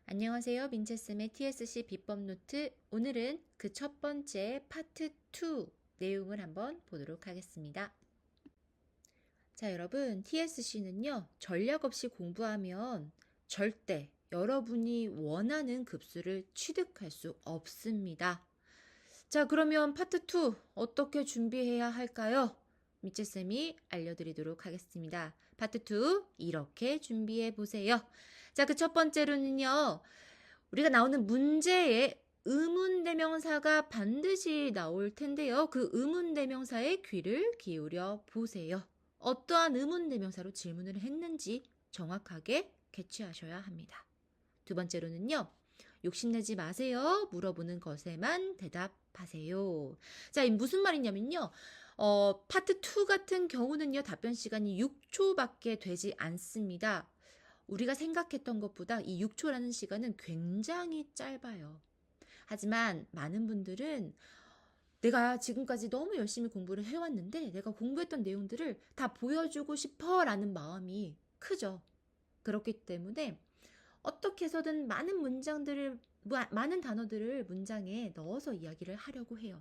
안녕하세요. 민채쌤의 TSC 비법 노트. 오늘은 그 첫 번째 파트 2 내용을 한번 보도록 하겠습니다. 자, 여러분, TSC는요, 전략 없이 공부하면 절대 여러분이 원하는 급수를 취득할 수 없습니다. 자, 그러면 파트 2 어떻게 준비해야 할까요? 미채쌤이 알려드리도록 하겠습니다. 파트 2 이렇게 준비해 보세요. 자, 그 첫 번째로는요. 우리가 나오는 문제에 의문대명사가 반드시 나올 텐데요. 그 의문대명사에 귀를 기울여 보세요. 어떠한 의문대명사로 질문을 했는지 정확하게 캐치하셔야 합니다. 두 번째로는요. 욕심내지 마세요. 물어보는 것에만 대답하세요. 자, 이 무슨 말이냐면요. 파트 2 같은 경우는요. 답변 시간이 6초밖에 되지 않습니다. 우리가 생각했던 것보다 이 6초라는 시간은 굉장히 짧아요. 하지만 많은 분들은 내가 지금까지 너무 열심히 공부를 해왔는데 내가 공부했던 내용들을 다 보여주고 싶어 라는 마음이 크죠. 그렇기 때문에 어떻게 해서든 많은 단어들을 문장에 넣어서 이야기를 하려고 해요.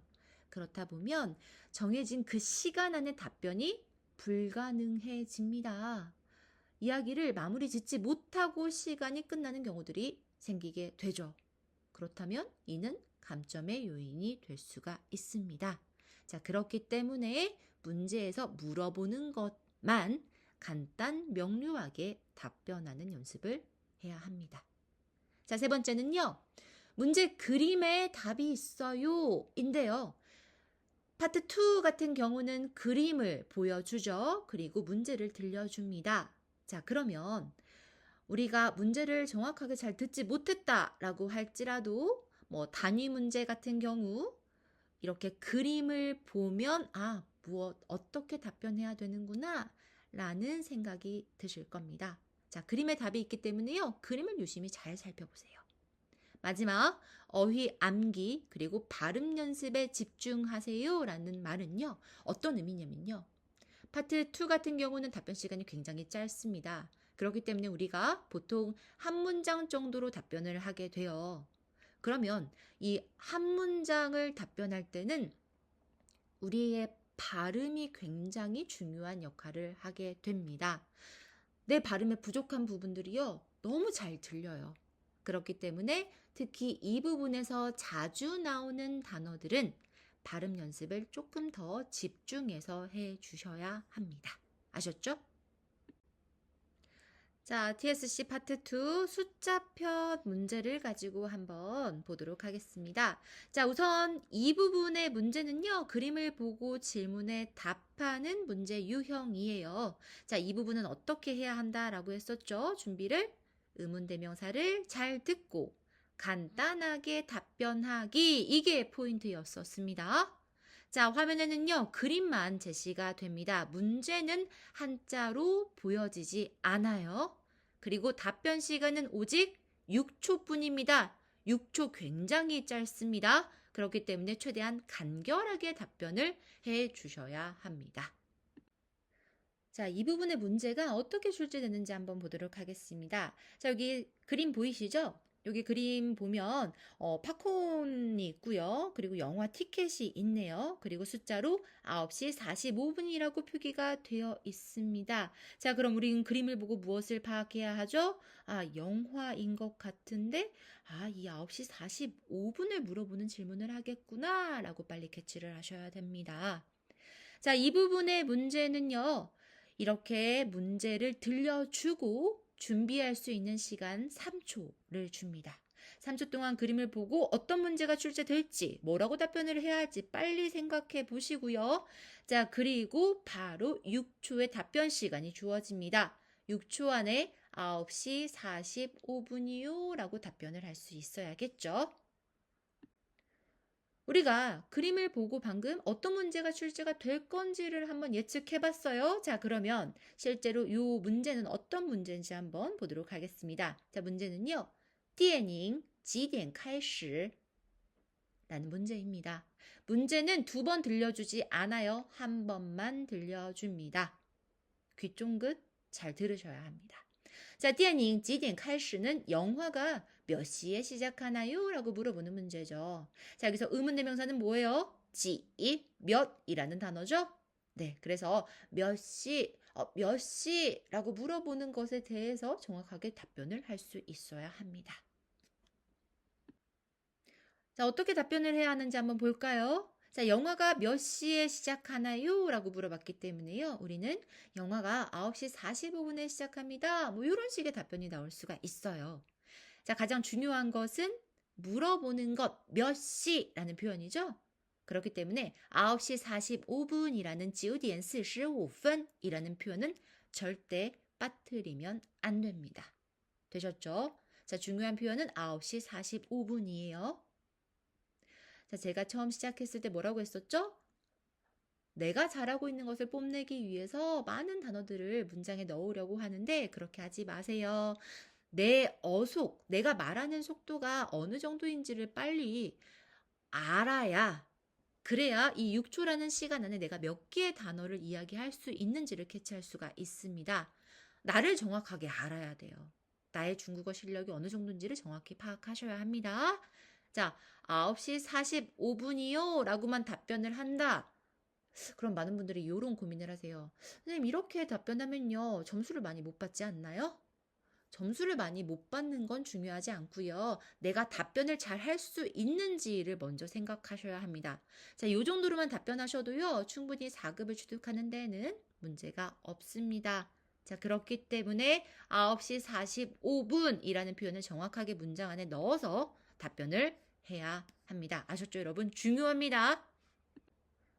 그렇다 보면 정해진 그 시간 안에 답변이 불가능해집니다. 이야기를 마무리 짓지 못하고 시간이 끝나는 경우들이 생기게 되죠. 그렇다면 이는 감점의 요인이 될 수가 있습니다. 자, 그렇기 때문에 문제에서 물어보는 것만 간단 명료하게 답변하는 연습을 해야 합니다. 자, 세 번째는요. 문제 그림에 답이 있어요. 인데요. 파트 2 같은 경우는 그림을 보여주죠. 그리고 문제를 들려줍니다. 자, 그러면 우리가 문제를 정확하게 잘 듣지 못했다라고 할지라도 단위 문제 같은 경우 이렇게 그림을 보면 어떻게 답변해야 되는구나 라는 생각이 드실 겁니다. 자, 그림에 답이 있기 때문에요. 그림을 유심히 잘 살펴보세요. 마지막 어휘 암기 그리고 발음 연습에 집중하세요 라는 말은요. 어떤 의미냐면요. 파트 2 같은 경우는 답변 시간이 굉장히 짧습니다. 그렇기 때문에 우리가 보통 한 문장 정도로 답변을 하게 돼요. 그러면 이 한 문장을 답변할 때는 우리의 발음이 굉장히 중요한 역할을 하게 됩니다. 내 발음에 부족한 부분들이요. 너무 잘 들려요. 그렇기 때문에 특히 이 부분에서 자주 나오는 단어들은 발음 연습을 조금 더 집중해서 해 주셔야 합니다. 아셨죠? 자, TSC 파트 2 숫자편 문제를 가지고 한번 보도록 하겠습니다. 자, 우선 이 부분의 문제는요. 그림을 보고 질문에 답하는 문제 유형이에요. 자, 이 부분은 어떻게 해야 한다라고 했었죠? 준비를 의문대명사를 잘 듣고 간단하게 답변하기 이게 포인트였었습니다. 자, 화면에는요, 그림만 제시가 됩니다. 문제는 한자로 보여지지 않아요. 그리고 답변 시간은 오직 6초뿐입니다. 6초 굉장히 짧습니다. 그렇기 때문에 최대한 간결하게 답변을 해 주셔야 합니다. 자, 이 부분의 문제가 어떻게 출제되는지 한번 보도록 하겠습니다. 자, 여기 그림 보이시죠? 여기 그림 보면 팝콘이 있고요. 그리고 영화 티켓이 있네요. 그리고 숫자로 9시 45분이라고 표기가 되어 있습니다. 자, 그럼 우리는 그림을 보고 무엇을 파악해야 하죠? 영화인 것 같은데 이 9시 45분을 물어보는 질문을 하겠구나 라고 빨리 캐치를 하셔야 됩니다. 자, 이 부분의 문제는요. 이렇게 문제를 들려주고 준비할 수 있는 시간 3초를 줍니다. 3초 동안 그림을 보고 어떤 문제가 출제될지, 뭐라고 답변을 해야 할지 빨리 생각해 보시고요. 자, 그리고 바로 6초의 답변 시간이 주어집니다. 6초 안에 9시 45분이요 라고 답변을 할 수 있어야겠죠. 우리가 그림을 보고 방금 어떤 문제가 출제가 될 건지를 한번 예측해 봤어요. 자, 그러면 실제로 이 문제는 어떤 문제인지 한번 보도록 하겠습니다. 자, 문제는요. 电影几点开始 라는 문제입니다. 문제는 2번 들려주지 않아요. 한 번만 들려줍니다. 귀 쫑긋 잘 들으셔야 합니다. 자, 电影几点开始는 영화가 몇 시에 시작하나요? 라고 물어보는 문제죠. 자, 여기서 의문대명사는 뭐예요? 몇이라는 단어죠? 네, 그래서 몇 시라고 물어보는 것에 대해서 정확하게 답변을 할 수 있어야 합니다. 자, 어떻게 답변을 해야 하는지 한번 볼까요? 자, 영화가 몇 시에 시작하나요? 라고 물어봤기 때문에요. 우리는 영화가 9시 45분에 시작합니다. 뭐 이런 식의 답변이 나올 수가 있어요. 자, 가장 중요한 것은 물어보는 것, 몇 시라는 표현이죠. 그렇기 때문에 9시 45분이라는 9点 45分이라는 표현은 절대 빠뜨리면 안 됩니다. 되셨죠? 자, 중요한 표현은 9시 45분이에요. 자, 제가 처음 시작했을 때 뭐라고 했었죠? 내가 잘하고 있는 것을 뽐내기 위해서 많은 단어들을 문장에 넣으려고 하는데 그렇게 하지 마세요. 내 어속, 내가 말하는 속도가 어느 정도인지를 빨리 알아야 그래야 이 6초라는 시간 안에 내가 몇 개의 단어를 이야기할 수 있는지를 캐치할 수가 있습니다. 나를 정확하게 알아야 돼요. 나의 중국어 실력이 어느 정도인지를 정확히 파악하셔야 합니다. 자, 9시 45분이요 라고만 답변을 한다. 그럼 많은 분들이 이런 고민을 하세요. 선생님, 이렇게 답변하면요, 점수를 많이 못 받지 않나요? 점수를 많이 못 받는 건 중요하지 않고요. 내가 답변을 잘 할 수 있는지를 먼저 생각하셔야 합니다. 자, 이 정도로만 답변하셔도요, 충분히 4급을 취득하는 데는 문제가 없습니다. 자, 그렇기 때문에 9시 45분이라는 표현을 정확하게 문장 안에 넣어서 답변을 해야 합니다. 아셨죠, 여러분? 중요합니다.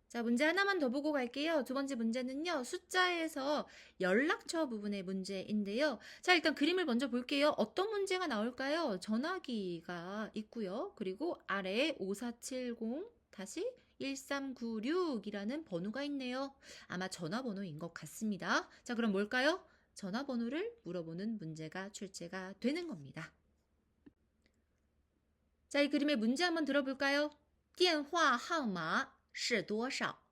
자, 문제 하나만 더 보고 갈게요. 두 번째 문제는요, 숫자에서 연락처 부분의 문제인데요. 자, 일단 그림을 먼저 볼게요. 어떤 문제가 나올까요? 전화기가 있고요. 그리고 아래에 5470 다시 1396이라는 번호가 있네요. 아마 전화번호인 것 같습니다. 자, 그럼 뭘까요? 전화번호를 물어보는 문제가 출제가 되는 겁니다. 자, 이 그림의 문제 한번 들어볼까요? 电话号码是多少?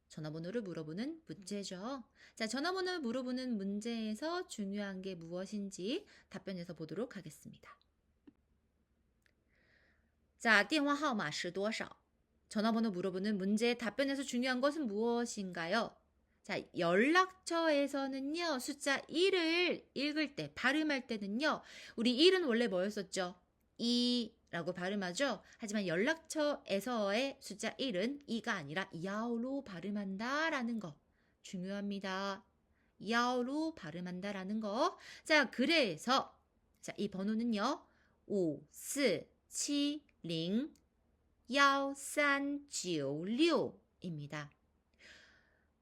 전화번호를 물어보는 문제죠. 자, 전화번호를 물어보는 문제에서 중요한 게 무엇인지 답변해서 보도록 하겠습니다. 자, 电话号码是多少? 전화번호 물어보는 문제의 답변에서 중요한 것은 무엇인가요? 자, 연락처에서는요, 숫자 1을 읽을 때, 발음할 때는요, 우리 1은 원래 뭐였었죠? 2라고 발음하죠. 하지만 연락처에서의 숫자 1은 2가 아니라 야오로 발음한다라는 거 중요합니다. 야오로 발음한다라는 거. 자, 그래서 자, 이 번호는요. 5, 4, 7, 0, 1396입니다.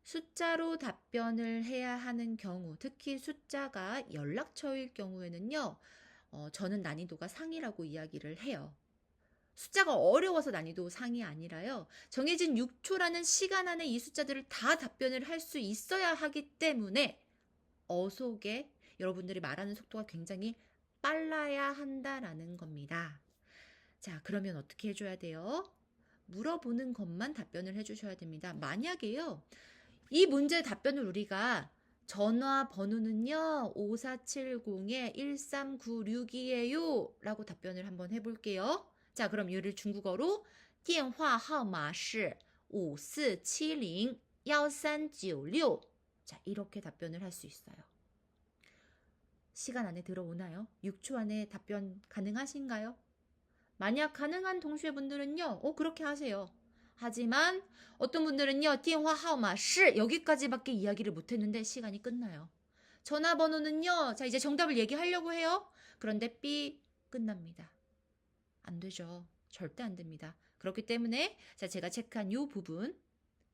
숫자로 답변을 해야 하는 경우, 특히 숫자가 연락처일 경우에는요. 저는 난이도가 상이라고 이야기를 해요. 숫자가 어려워서 난이도 상이 아니라요. 정해진 6초라는 시간 안에 이 숫자들을 다 답변을 할 수 있어야 하기 때문에 어속에 여러분들이 말하는 속도가 굉장히 빨라야 한다라는 겁니다. 자, 그러면 어떻게 해줘야 돼요? 물어보는 것만 답변을 해주셔야 됩니다. 만약에요, 이 문제의 답변을 우리가 전화번호는요, 5470-1396이에요 라고 답변을 한번 해볼게요. 자, 그럼 이를 중국어로 电话号码是5470-1396. 자, 이렇게 답변을 할 수 있어요. 시간 안에 들어오나요? 6초 안에 답변 가능하신가요? 만약 가능한 동시에분들은요, 그렇게 하세요. 하지만 어떤 분들은요, 电话号码是 여기까지밖에 이야기를 못했는데 시간이 끝나요. 전화번호는요, 자, 이제 정답을 얘기하려고 해요. 그런데 삐 끝납니다. 안 되죠. 절대 안 됩니다. 그렇기 때문에 자, 제가 체크한 이 부분,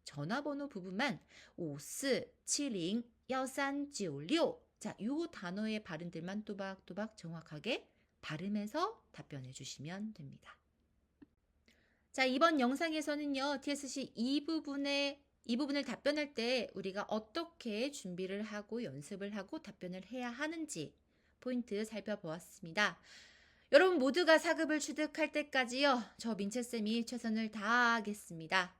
전화번호 부분만 5470-1396. 자, 이 단어의 발음들만 또박또박 정확하게 발음해서 답변해 주시면 됩니다. 자, 이번 영상에서는요, TSC 이 부분을 답변할 때 우리가 어떻게 준비를 하고 연습을 하고 답변을 해야 하는지 포인트 살펴보았습니다. 여러분 모두가 4급을 취득할 때까지요, 저 민채쌤이 최선을 다하겠습니다.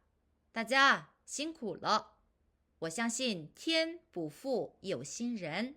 大家辛苦了。我相信天不负有心人。